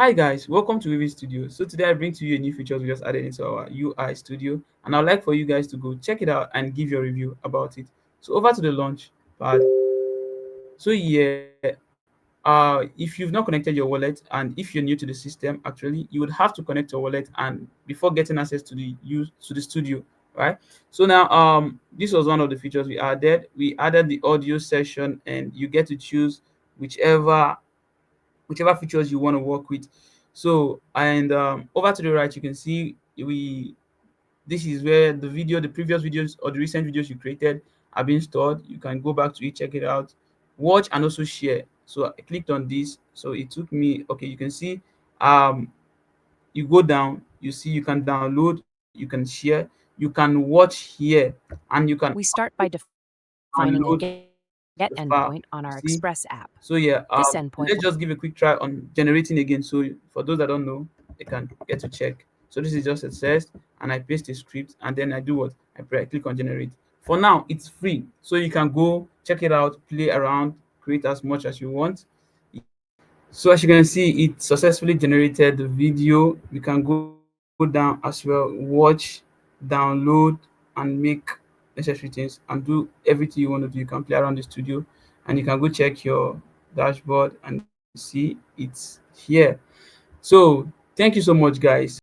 Hi guys, welcome to WeaveIt Studio. So today I bring to you a new feature we just added into our UI studio, and I'd like for you guys to go check it out and give your review about it. So over to the launch pad. So yeah, if you've not connected your wallet and if you're new to the system, actually you would have to connect your wallet and before getting access to the studio, right? So now this was one of the features we added. We added the audio session, and you get to choose whichever whichever features you want to work with. So and over to the right, you can see we this is where the previous videos or the recent videos you created are being stored. You can go back to it, check it out, watch, and also share. So I clicked on this, so it took me. Okay, you can see, you go down, you see you can download, you can share, you can watch here, and you can We start by defining a download get endpoint the on our file. Express You app. see, so This yeah, endpoint will let's just give a quick try on generating again. So for those that don't know, they can get to check. So this is just a test, and I paste a script, and then I do what? I click on generate. For now, it's free, so you can go check it out, play around, create as much as you want. So as you can see, it successfully generated the video. You can go down as well, watch, download, and make necessary things and do everything you want to do. You can play around the studio, and you can go check your dashboard and see it's here. So thank you so much, guys.